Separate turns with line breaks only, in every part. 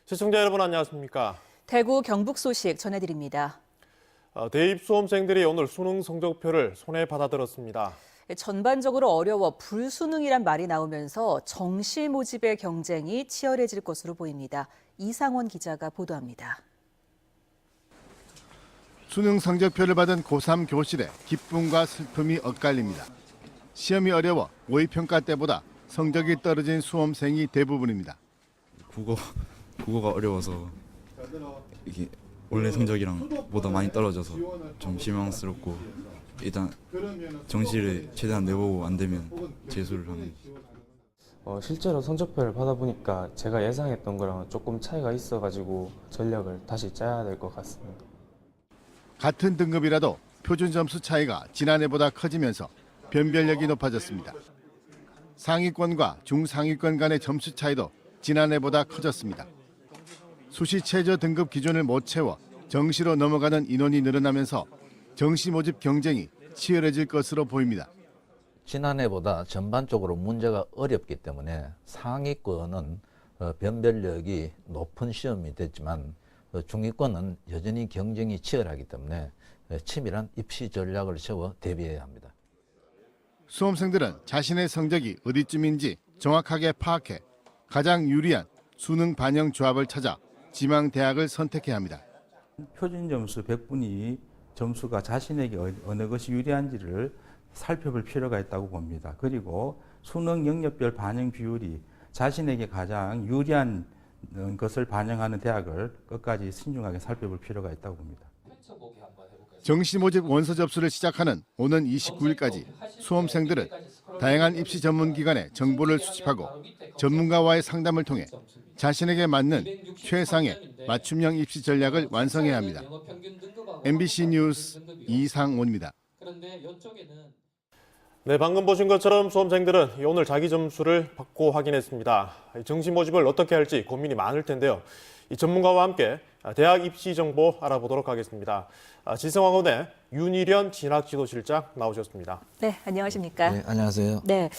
시청자 여러분 안녕하십니까?
대구 경북 소식 전해드립니다.
대입 수험생들이 오늘 수능 성적표를 손에 받아들었습니다.
전반적으로 어려워 불수능이란 말이 나오면서 정시 모집의 경쟁이 치열해질 것으로 보입니다. 이상원 기자가 보도합니다.
수능 성적표를 받은 고3 교실에 기쁨과 슬픔이 엇갈립니다. 시험이 어려워 모의평가 때보다 성적이 떨어진 수험생이 대부분입니다.
국어가 어려워서 이게 원래 성적이랑 보다 많이 떨어져서 좀 실망스럽고 일단 정시를 최대한 내보고 안 되면 재수를 하는.
실제로 성적표를 받아보니까 제가 예상했던 거랑 조금 차이가 있어가지고 전략을 다시 짜야 될 것 같습니다.
같은 등급이라도 표준 점수 차이가 지난해보다 커지면서 변별력이 높아졌습니다. 상위권과 중상위권 간의 점수 차이도 지난해보다 커졌습니다. 수시 최저 등급 기준을 못 채워 정시로 넘어가는 인원이 늘어나면서 정시 모집 경쟁이 치열해질 것으로 보입니다.
지난해보다 전반적으로 문제가 어렵기 때문에 상위권은 변별력이 높은 시험이 됐지만 중위권은 여전히 경쟁이 치열하기 때문에 치밀한 입시 전략을 세워 대비해야 합니다.
수험생들은 자신의 성적이 어디쯤인지 정확하게 파악해 가장 유리한 수능 반영 조합을 찾아 지망 대학을 선택해야 합니다.
표준 점수 100분위 점수가 자신에게 어느 것이 유리한지를 살펴볼 필요가 있다고 봅니다. 그리고 수능 영역별 반영 비율이 자신에게 가장 유리한 것을 반영하는 대학을 끝까지 신중하게 살펴볼 필요가 있다고 봅니다.
정시 모집 원서 접수를 시작하는 오는 29일까지 수험생들은 다양한 입시 전문기관의 정보를 수집하고 전문가와의 상담을 통해 자신에게 맞는 최상의 맞춤형 입시 전략을 완성해야 합니다. MBC 뉴스 이상원입니다.
네, 방금 보신 것처럼 수험생들은 오늘 자기 점수를 받고 확인했습니다. 정시 모집을 어떻게 할지 고민이 많을 텐데요. 이 전문가와 함께 대학 입시 정보 알아보도록 하겠습니다. 지성학원의 윤희련 진학지도실장 나오셨습니다.
네, 안녕하십니까?
네, 안녕하세요.
네,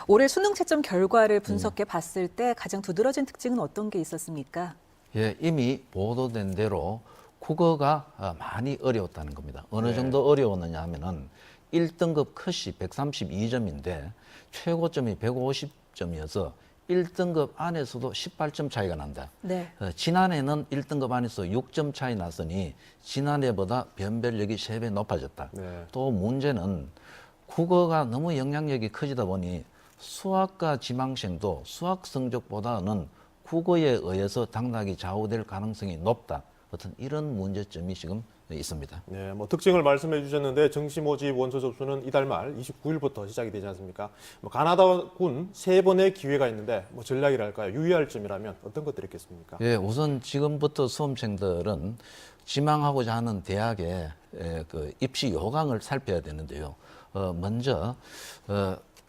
올해 수능 채점 결과를 분석해 봤을 때 가장 두드러진 특징은 어떤 게 있었습니까?
예, 이미 보도된 대로 국어가 많이 어려웠다는 겁니다. 어느 정도 어려웠느냐 하면은 1등급 컷이 132점인데 최고점이 150점이어서 1등급 안에서도 18점 차이가 난다.
네.
지난해는 1등급 안에서 6점 차이 났으니 지난해보다 변별력이 3배 높아졌다.
네.
또 문제는 국어가 너무 영향력이 커지다 보니 수학과 지망생도 수학 성적보다는 국어에 의해서 당락이 좌우될 가능성이 높다. 어떤 이런 문제점이 지금 있습니다.
네, 특징을 말씀해 주셨는데 정시 모집 원서 접수는 이달 말 29일부터 시작이 되지 않습니까? 가나다군 3번의 기회가 있는데 전략이랄까요? 유의할 점이라면 어떤 것들이 있겠습니까?
예, 우선 지금부터 수험생들은 지망하고자 하는 대학의 그 입시 요강을 살펴야 되는데요. 먼저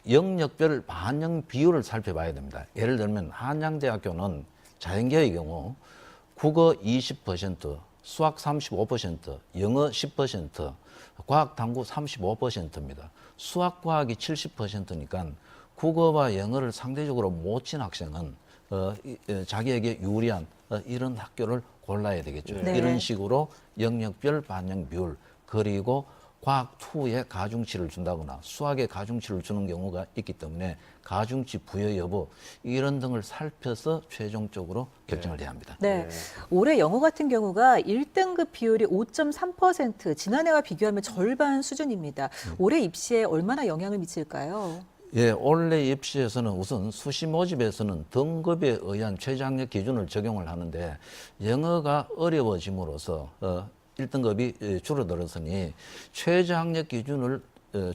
영역별 반영 비율을 살펴봐야 됩니다. 예를 들면 한양대학교는 자연계의 경우 국어 20%, 수학 35%, 영어 10%, 과학 탐구 35%입니다. 수학 과학이 70%니까 국어와 영어를 상대적으로 못 친 학생은 자기에게 유리한 이런 학교를 골라야 되겠죠.
네.
이런 식으로 영역별 반영 비율 그리고 과학 2에 가중치를 준다거나 수학에 가중치를 주는 경우가 있기 때문에 가중치 부여 여부 이런 등을 살펴서 최종적으로 결정을 해야 합니다.
네. 올해 영어 같은 경우가 1등급 비율이 5.3%, 지난해와 비교하면 절반 수준입니다. 올해 입시에 얼마나 영향을 미칠까요?
예, 올해 입시에서는 우선 수시 모집에서는 등급에 의한 최저학력 기준을 적용을 하는데 영어가 어려워짐으로써 1등급이 줄어들었으니 최저학력 기준을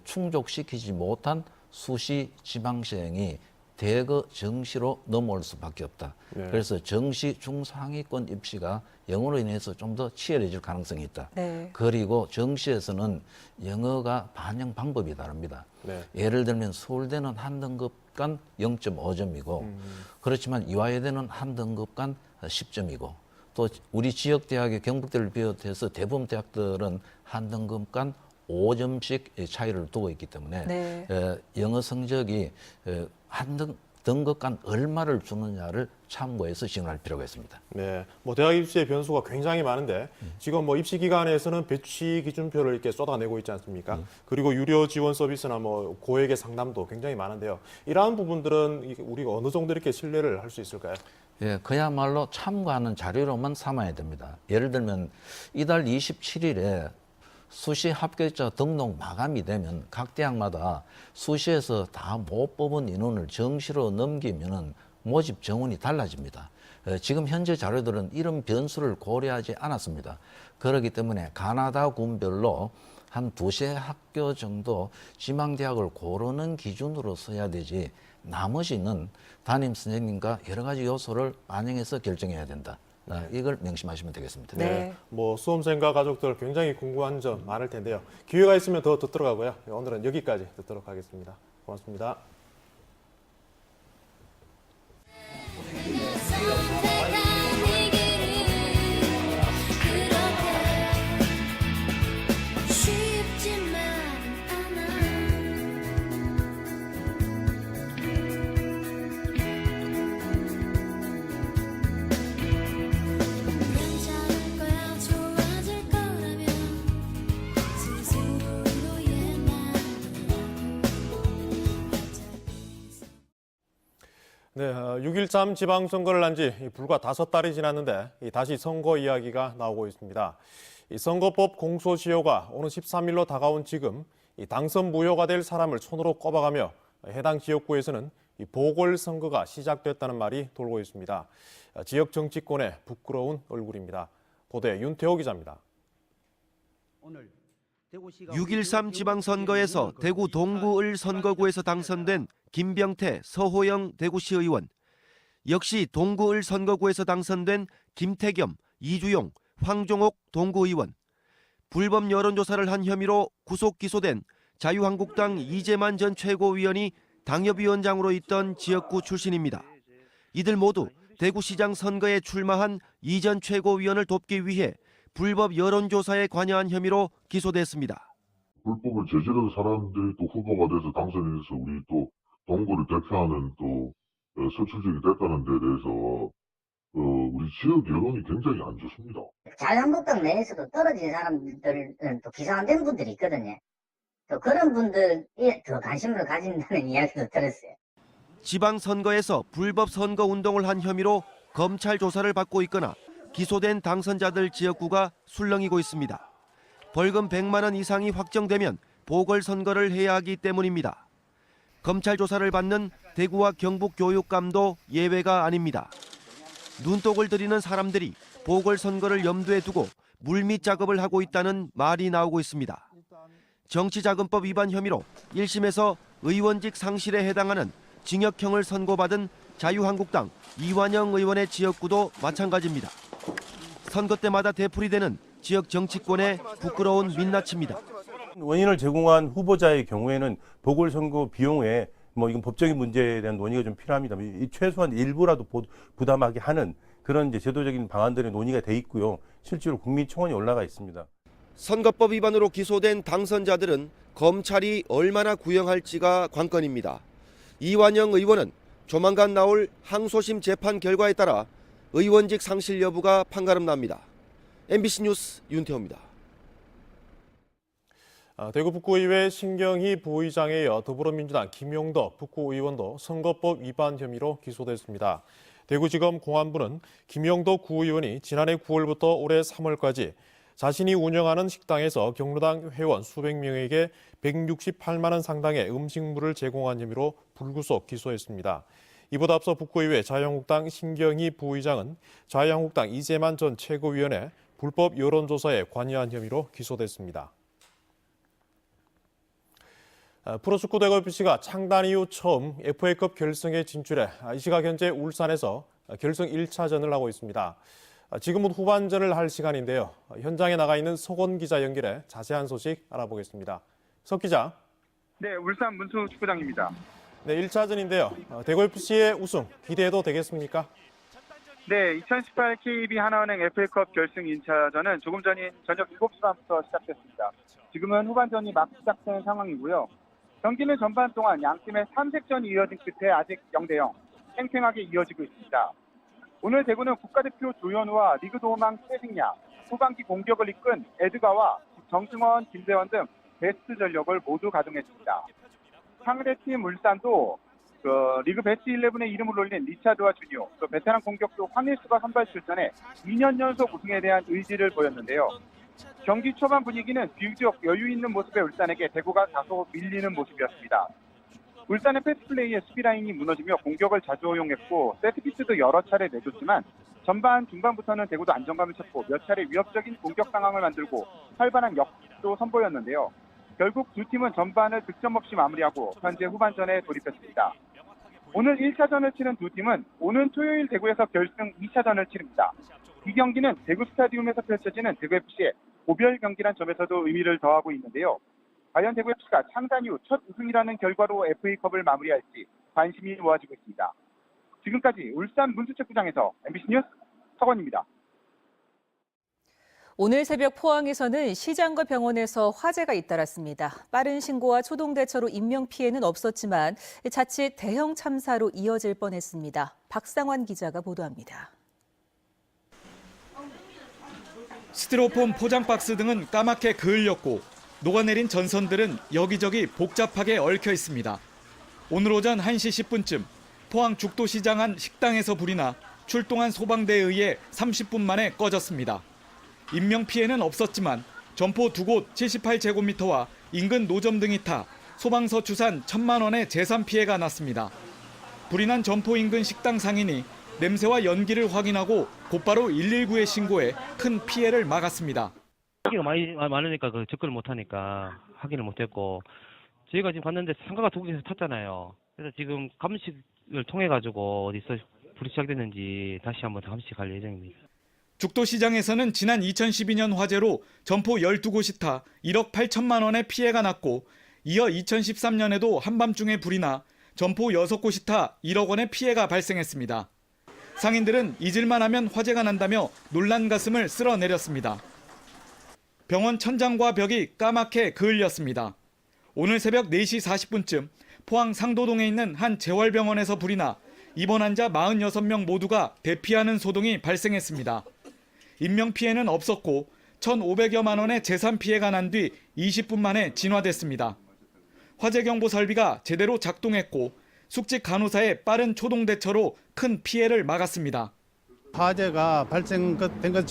충족시키지 못한 수시 지망생이 대거 정시로 넘어올 수밖에 없다.
네.
그래서 정시 중상위권 입시가 영어로 인해서 좀 더 치열해질 가능성이 있다.
네.
그리고 정시에서는 영어가 반영 방법이 다릅니다.
네.
예를 들면 서울대는 한 등급 간 0.5점이고 그렇지만 이화여대는 한 등급 간 10점이고 또 우리 지역 대학의 경북대를 비롯해서 대부분 대학들은 한 등급 간 5점씩 차이를 두고 있기 때문에
네.
영어 성적이 등급간 얼마를 주느냐를 참고해서 시행할 필요가 있습니다.
네, 뭐 대학 입시의 변수가 굉장히 많은데 지금 뭐 입시 기관에서는 배치 기준표를 이렇게 쏟아내고 있지 않습니까? 그리고 유료 지원 서비스나 뭐 고액의 상담도 굉장히 많은데요. 이러한 부분들은 우리가 어느 정도 이렇게 신뢰를 할 수 있을까요?
예, 그야말로 참고하는 자료로만 삼아야 됩니다. 예를 들면 이달 27일에 수시 합격자 등록 마감이 되면 각 대학마다 수시에서 다 못 뽑은 인원을 정시로 넘기면은 모집 정원이 달라집니다. 지금 현재 자료들은 이런 변수를 고려하지 않았습니다. 그렇기 때문에 가나다 군별로 한 두세 학교 정도 지망대학을 고르는 기준으로 써야 되지 나머지는 담임 선생님과 여러 가지 요소를 반영해서 결정해야 된다. 이걸 명심하시면 되겠습니다.
네.
뭐 수험생과 가족들 굉장히 궁금한 점 많을 텐데요. 기회가 있으면 더 듣도록 하고요. 오늘은 여기까지 듣도록 하겠습니다. 고맙습니다. 네, 6.13 지방선거를 한 지 불과 5달이 지났는데 다시 선거 이야기가 나오고 있습니다. 이 선거법 공소시효가 오는 13일로 다가온 지금 당선 무효가 될 사람을 손으로 꼽아가며 해당 지역구에서는 보궐선거가 시작됐다는 말이 돌고 있습니다. 지역 정치권의 부끄러운 얼굴입니다. 보도에 윤태호 기자입니다.
6.13 지방선거에서 대구 동구을 선거구에서 당선된 김병태, 서호영 대구시의원, 역시 동구을 선거구에서 당선된 김태겸, 이주용, 황종옥 동구의원, 불법 여론조사를 한 혐의로 구속 기소된 자유한국당 이재만 전 최고위원이 당협위원장으로 있던 지역구 출신입니다. 이들 모두 대구시장 선거에 출마한 이 전 최고위원을 돕기 위해 불법 여론조사에 관여한 혐의로 기소됐습니다.
불법을 저지른 사람들이 또 후보가 돼서 당선이 돼서 우리 또 동구를 대표하는 또 선출직이 됐다는 데 대해서 우리 지역 여론이 굉장히 안 좋습니다.
자유한국당 내에서도 떨어진 사람들은 또 기소안된 분들이 있거든요. 또 그런 분들이 더 관심을 가진다는 이야기도 들었어요.
지방선거에서 불법 선거운동을 한 혐의로 검찰 조사를 받고 있거나 기소된 당선자들 지역구가 술렁이고 있습니다. 벌금 100만 원 이상이 확정되면 보궐선거를 해야 하기 때문입니다. 검찰 조사를 받는 대구와 경북 교육감도 예외가 아닙니다. 눈독을 들이는 사람들이 보궐선거를 염두에 두고 물밑 작업을 하고 있다는 말이 나오고 있습니다. 정치자금법 위반 혐의로 1심에서 의원직 상실에 해당하는 징역형을 선고받은 자유한국당 이완영 의원의 지역구도 마찬가지입니다. 선거 때마다 되풀이되는 지역 정치권의 부끄러운 민낯입니다.
원인을 제공한 후보자의 경우에는 보궐선거 비용에 이건 법적인 문제에 대한 논의가 좀 필요합니다. 최소한 일부라도 부담하게 하는 그런 이제 제도적인 방안들의 논의가 돼 있고요. 실제로 국민청원이 올라가 있습니다.
선거법 위반으로 기소된 당선자들은 검찰이 얼마나 구형할지가 관건입니다. 이완영 의원은 조만간 나올 항소심 재판 결과에 따라 의원직 상실 여부가 판가름납니다. MBC 뉴스 윤태호입니다.
대구 북구의회 신경희 부의장에 이어 더불어민주당 김용덕 북구의원도 선거법 위반 혐의로 기소됐습니다. 대구지검 공안부는 김용덕 구의원이 지난해 9월부터 올해 3월까지 자신이 운영하는 식당에서 경로당 회원 수백 명에게 168만 원 상당의 음식물을 제공한 혐의로 불구속 기소했습니다. 이보다 앞서 북구의회 자유한국당 신경희 부의장은 자유한국당 이재만 전 최고위원의 불법 여론조사에 관여한 혐의로 기소됐습니다. 프로축구 대구 FC가 창단 이후 처음 FA컵 결승에 진출해 이 시각 현재 울산에서 결승 1차전을 하고 있습니다. 지금은 후반전을 할 시간인데요. 현장에 나가 있는 석원 기자 연결해 자세한 소식 알아보겠습니다. 석 기자.
네, 울산 문수 축구장입니다.
네, 1차전인데요. 대구 FC의 우승 기대해도 되겠습니까?
네, 2018 KB 하나은행 FA컵 결승 2차전은 조금 전인 저녁 7시 반부터 시작됐습니다. 지금은 후반전이 막 시작된 상황이고요. 경기는 전반 동안 양팀의 3색전이 이어진 끝에 아직 0대0 팽팽하게 이어지고 있습니다. 오늘 대구는 국가대표 조현우와 리그 도망 최승야, 후반기 공격을 이끈 에드가와 정승원, 김대원 등 베스트 전력을 모두 가동했습니다. 상대팀 울산도 리그 베스트 11에 이름을 올린 리차드와 주니오, 또 베테랑 공격수 황일수가 선발 출전해 2년 연속 우승에 대한 의지를 보였는데요. 경기 초반 분위기는 비교적 여유 있는 모습의 울산에게 대구가 다소 밀리는 모습이었습니다. 울산의 패스플레이에 수비라인이 무너지며 공격을 자주 허용했고 세트피스도 여러 차례 내줬지만 전반 중반부터는 대구도 안정감을 찾고 몇 차례 위협적인 공격 상황을 만들고 활발한 역도 선보였는데요. 결국 두 팀은 전반을 득점 없이 마무리하고 현재 후반전에 돌입했습니다. 오늘 1차전을 치른 두 팀은 오는 토요일 대구에서 결승 2차전을 치릅니다. 이 경기는 대구 스타디움에서 펼쳐지는 대구FC의 고별 경기란 점에서도 의미를 더하고 있는데요. 과연 대구FC가 창단 이후 첫 우승이라는 결과로 FA컵을 마무리할지 관심이 모아지고 있습니다. 지금까지 울산 문수체육구장에서 MBC 뉴스 서건입니다.
오늘 새벽 포항에서는 시장과 병원에서 화재가 잇따랐습니다. 빠른 신고와 초동 대처로 인명피해는 없었지만 자칫 대형 참사로 이어질 뻔했습니다. 박상환 기자가 보도합니다.
스티로폼 포장 박스 등은 까맣게 그을렸고 녹아내린 전선들은 여기저기 복잡하게 얽혀 있습니다. 오늘 오전 1시 10분쯤 포항 죽도시장 한 식당에서 불이 나 출동한 소방대에 의해 30분 만에 꺼졌습니다. 인명피해는 없었지만 점포 2곳 78제곱미터와 인근 노점 등이 타 소방서 추산 1,000만 원의 재산 피해가 났습니다. 불이 난 점포 인근 식당 상인이 냄새와 연기를 확인하고 곧바로 119에 신고해 큰 피해를 막았습니다.
연기가 많으니까 접근을 못하니까 확인을 못했고 저희가 지금 갔는데 상가가 2개에서 탔잖아요. 그래서 지금 감식을 통해가지고 어디서 불이 시작됐는지 다시 한번 감식할 예정입니다.
죽도시장에서는 지난 2012년 화재로 점포 12곳이 타 1억 8천만 원의 피해가 났고 이어 2013년에도 한밤중에 불이 나 점포 6곳이 타 1억 원의 피해가 발생했습니다. 상인들은 잊을만 하면 화재가 난다며 놀란 가슴을 쓸어내렸습니다. 병원 천장과 벽이 까맣게 그을렸습니다. 오늘 새벽 4시 40분쯤 포항 상도동에 있는 한 재활병원에서 불이 나 입원 환자 46명 모두가 대피하는 소동이 발생했습니다. 인명피해는 없었고 1,500여만 원의 재산 피해가 난 뒤 20분 만에 진화됐습니다. 화재경보 설비가 제대로 작동했고 숙직 간호사의 빠른 초동 대처로 큰 피해를 막았습니다.
화재가 발생된 것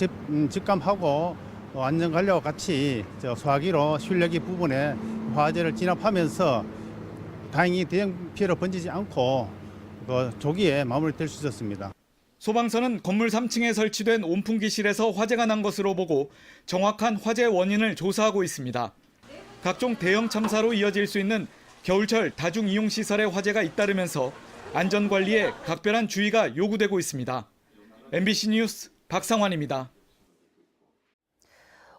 직감하고 안전관리와 같이 소화기로 실내기 부분에 화재를 진압하면서 다행히 대형 피해로 번지지 않고 조기에 마무리될 수 있었습니다.
소방서는 건물 3층에 설치된 온풍기실에서 화재가 난 것으로 보고 정확한 화재 원인을 조사하고 있습니다. 각종 대형 참사로 이어질 수 있는 겨울철 다중이용시설의 화재가 잇따르면서 안전관리에 각별한 주의가 요구되고 있습니다. MBC 뉴스 박상환입니다.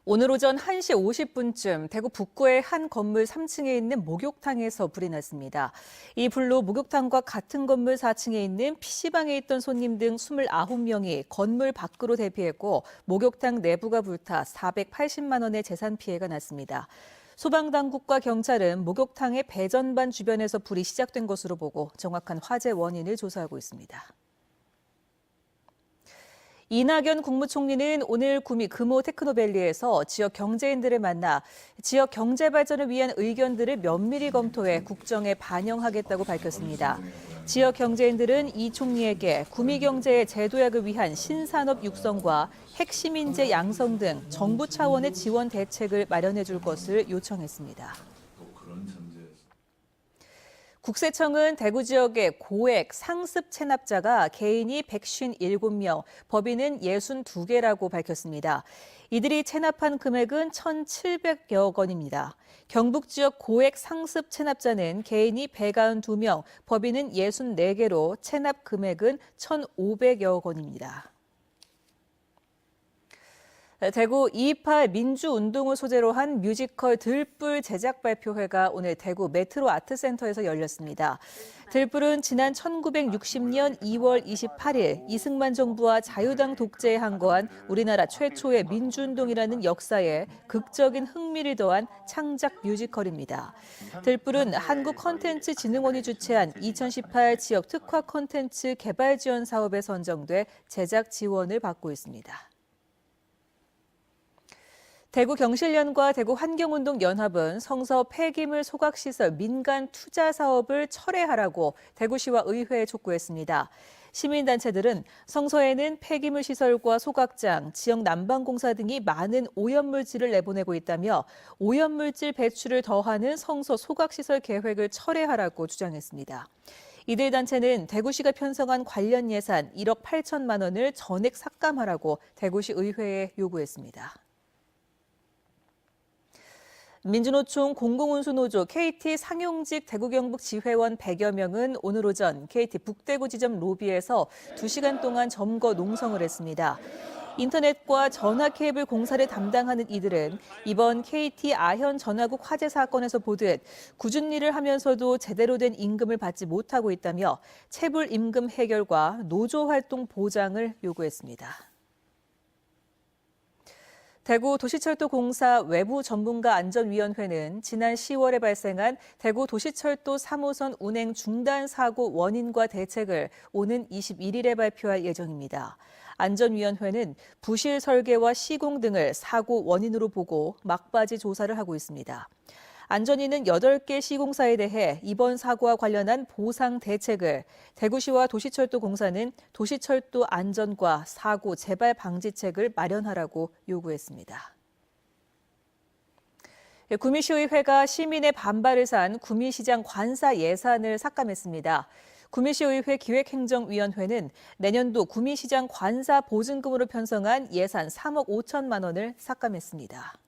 오늘 오전 1시 50분쯤 대구 북구의 한 건물 3층에 있는 목욕탕에서 불이 났습니다. 이 불로 목욕탕과 같은 건물 4층에 있는 PC방에 있던 손님 등 29명이 건물 밖으로 대피했고 목욕탕 내부가 불타 480만 원의 재산 피해가 났습니다. 소방당국과 경찰은 목욕탕의 배전반 주변에서 불이 시작된 것으로 보고 정확한 화재 원인을 조사하고 있습니다. 이낙연 국무총리는 오늘 구미 금호 테크노밸리에서 지역 경제인들을 만나 지역 경제 발전을 위한 의견들을 면밀히 검토해 국정에 반영하겠다고 밝혔습니다. 지역 경제인들은 이 총리에게 구미 경제의 재도약을 위한 신산업 육성과 핵심 인재 양성 등 정부 차원의 지원 대책을 마련해 줄 것을 요청했습니다. 국세청은 대구 지역의 고액 상습 체납자가 개인이 157명, 법인은 62개라고 밝혔습니다. 이들이 체납한 금액은 1,700여 원입니다. 경북 지역 고액 상습 체납자는 개인이 192명, 법인은 64개로 체납 금액은 1,500여 원입니다. 대구 228 민주운동을 소재로 한 뮤지컬 들불 제작 발표회가 오늘 대구 메트로 아트센터에서 열렸습니다. 들불은 지난 1960년 2월 28일 이승만 정부와 자유당 독재에 항거한 우리나라 최초의 민주운동이라는 역사에 극적인 흥미를 더한 창작 뮤지컬입니다. 들불은 한국콘텐츠진흥원이 주최한 2018 지역 특화 콘텐츠 개발 지원 사업에 선정돼 제작 지원을 받고 있습니다. 대구 경실련과 대구 환경운동연합은 성서 폐기물 소각시설 민간 투자 사업을 철회하라고 대구시와 의회에 촉구했습니다. 시민단체들은 성서에는 폐기물 시설과 소각장, 지역 난방공사 등이 많은 오염물질을 내보내고 있다며 오염물질 배출을 더하는 성서 소각시설 계획을 철회하라고 주장했습니다. 이들 단체는 대구시가 편성한 관련 예산 1억 8천만 원을 전액 삭감하라고 대구시 의회에 요구했습니다. 민주노총 공공운수노조 KT 상용직 대구경북 지회원 100여 명은 오늘 오전 KT 북대구 지점 로비에서 2시간 동안 점거 농성을 했습니다. 인터넷과 전화 케이블 공사를 담당하는 이들은 이번 KT 아현 전화국 화재 사건에서 보듯 굳은 일을 하면서도 제대로 된 임금을 받지 못하고 있다며 체불 임금 해결과 노조 활동 보장을 요구했습니다. 대구 도시철도공사 외부전문가안전위원회는 지난 10월에 발생한 대구 도시철도 3호선 운행 중단 사고 원인과 대책을 오는 21일에 발표할 예정입니다. 안전위원회는 부실 설계와 시공 등을 사고 원인으로 보고 막바지 조사를 하고 있습니다. 안전위는 8개 시공사에 대해 이번 사고와 관련한 보상 대책을, 대구시와 도시철도공사는 도시철도 안전과 사고 재발 방지책을 마련하라고 요구했습니다. 구미시의회가 시민의 반발을 산 구미시장 관사 예산을 삭감했습니다. 구미시의회 기획행정위원회는 내년도 구미시장 관사 보증금으로 편성한 예산 3억 5천만 원을 삭감했습니다.